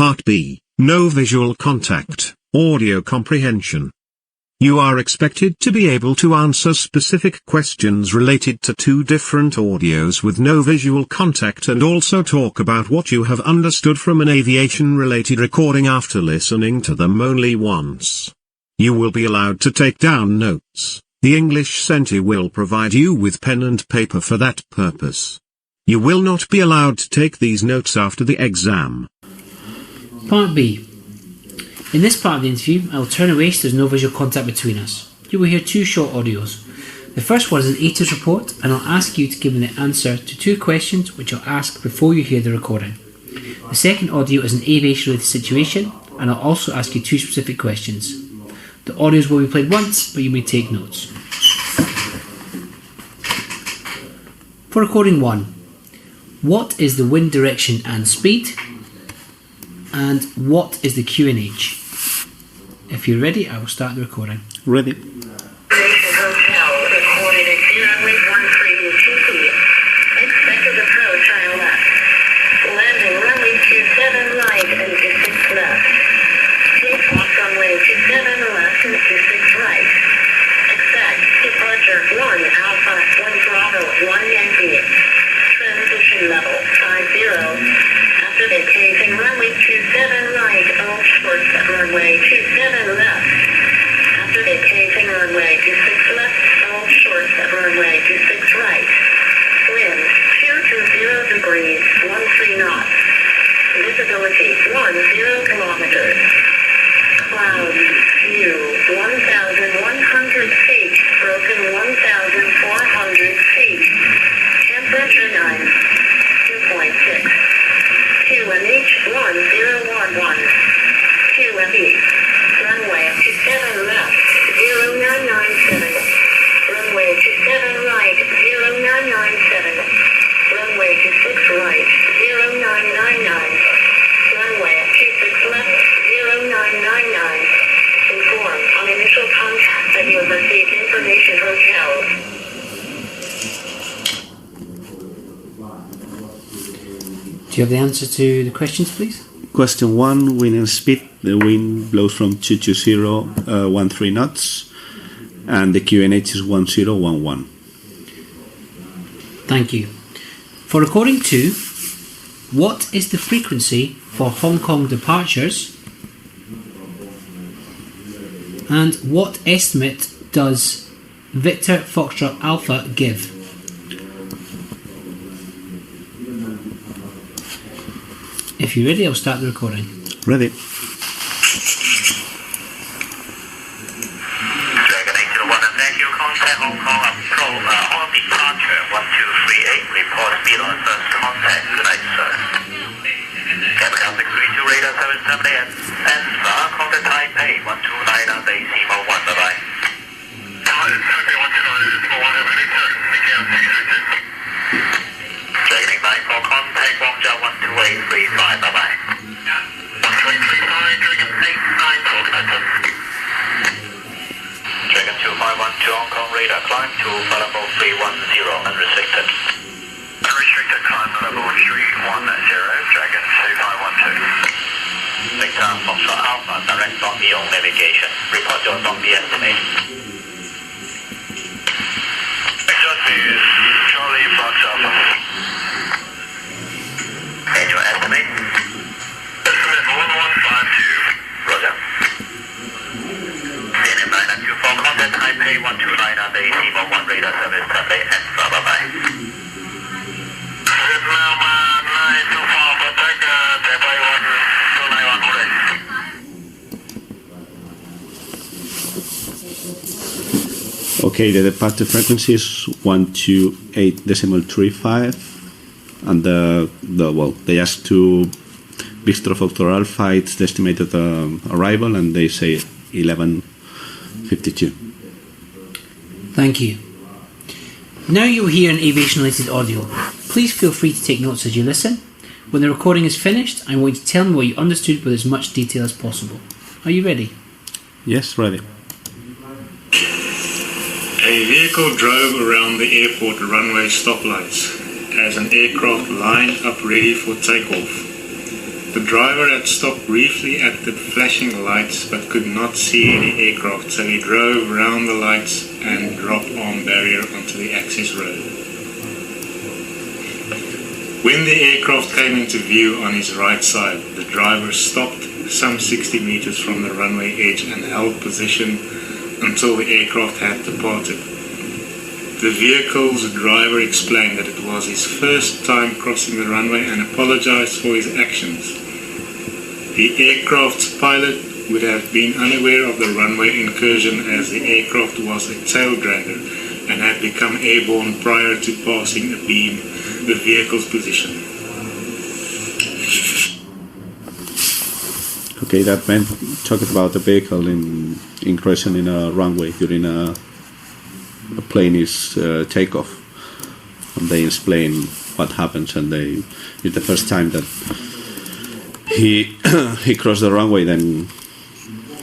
Part B, no visual contact, audio comprehension. You are expected to be able to answer specific questions related to two different audios with no visual contact and also talk about what you have understood from an aviation-related recording after listening to them only once. You will be allowed to take down notes. The English Centre will provide you with pen and paper for that purpose. You will not be allowed to take these notes after the exam. Part B. In this part of the interview, I will turn away so there is no visual contact between us. You will hear two short audios. The first one is an ATIS report, and I'll ask you to give me the answer to two questions which I'll ask before you hear the recording. The second audio is an aviation-related situation, and I'll also ask you two specific questions. The audios will be played once, but you may take notes. For recording 1, what is the wind direction and speed? And what is the QNH? If you're ready, I will start the recording. Ready. Hotel recorded at 0813 expected approach aisle left. Landing runway 27 right and 26 left. Takeoff runway 27 left and 26 right. Expect departure 1 Alpha 1 Bravo 1 Yankee. Transition level 50. After vacating runway 27 right, all short runway 27 left. After vacating runway 26 left, all short runway 26 right. Wind 220 degrees, 13 knots. Visibility 10 kilometers. Clouds, view 1,100 feet, broken 1,400 feet. Temperature 9.6. QNH 1011. QNB. Runway 27 left, 0997. Runway 27 right, 0997. Runway 26 right, 0999. Runway 26 left, 0999. Inform on initial contact that you have received information hotel. Do you have the answer to the questions, please? Question 1, wind and speed. The wind blows from 220, 13 knots, and the QNH is 1011. Thank you. For recording 2, what is the frequency for Hong Kong departures? And what estimate does Victor Foxtrot Alpha give? If you're ready, I'll start the recording. Ready. Dragon 801 and thank you. Contact Hong Kong approach on departure 1238. Report speed on first contact. Good night, sir. Capital 632 radar 778 and contact Taipei 129 on the AC-1. Bye-bye. Dragon 9 for contact Guangzhou 12835. Bye-bye. 12835, Dragon 89 for contact. Dragon 251 to Hong Kong radar climb to level 310 unrestricted. Unrestricted climb level 310, Dragon 2512. Victor Foxtrot Alpha, direct zombie on navigation. Report your zombie estimate. Victor is Charlie Fox Alpha. And your estimate? Estimate 1152. Roger. CNM 994, contact Taipei 129 on the AC-1 radar service Taipei and bye-bye. Vietnam 924, contact Taipei 129 already. Okay, the departure frequency is 128.35, and they asked to Victor Foxtrot Alpha, it's the estimated arrival, and they say 11:52. Thank you. Now you will hear an aviation-related audio. Please feel free to take notes as you listen. When the recording is finished, I want you to tell me what you understood with as much detail as possible. Are you ready? Yes, ready. A vehicle drove around the airport runway stoplights as an aircraft lined up ready for takeoff. The driver had stopped briefly at the flashing lights but could not see any aircraft, so he drove round the lights and dropped arm barrier onto the access road. When the aircraft came into view on his right side, the driver stopped some 60 meters from the runway edge and held position until the aircraft had departed. The vehicle's driver explained that it was his first time crossing the runway and apologized for his actions. The aircraft's pilot would have been unaware of the runway incursion as the aircraft was a tail dragger and had become airborne prior to passing abeam the vehicle's position. Okay, that meant talking about the vehicle in crashing in a runway during a plane is takeoff, and they explain what happens, and it's the first time that he he crossed the runway, then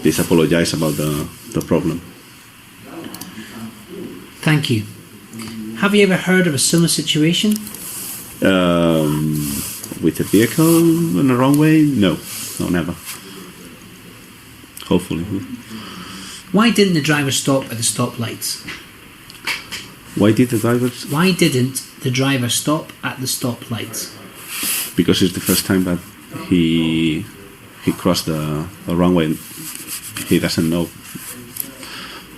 they apologize about the problem. Thank you. Have you ever heard of a similar situation? With a vehicle on the runway? No, never. Hopefully. Why didn't the driver stop at the stoplights? Why did the drivers? Why didn't the driver stop at the stoplights? Because it's the first time that he crossed the runway. He doesn't know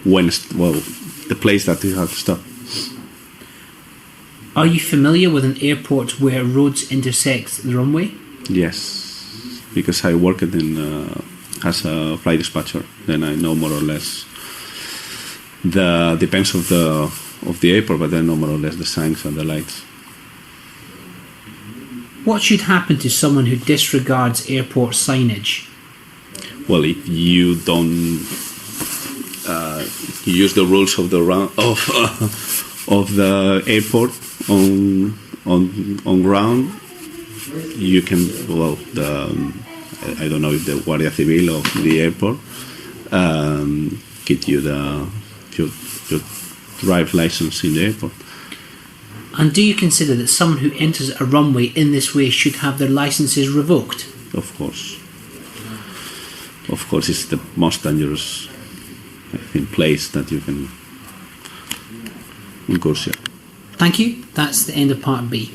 the place that he had to stop. Are you familiar with an airport where roads intersect the runway? Yes, because I worked as a flight dispatcher. Then I know more or less. Depends of the airport, but I know more or less the signs and the lights. What should happen to someone who disregards airport signage? Well, if you don't use the rules of the of the airport on ground, you can I don't know if the Guardia Civil of the airport get you your drive license in the airport. And do you consider that someone who enters a runway in this way should have their licenses revoked? Of course. Of course, it's the most dangerous, I think, place that you can incursion. Thank you. That's the end of part B.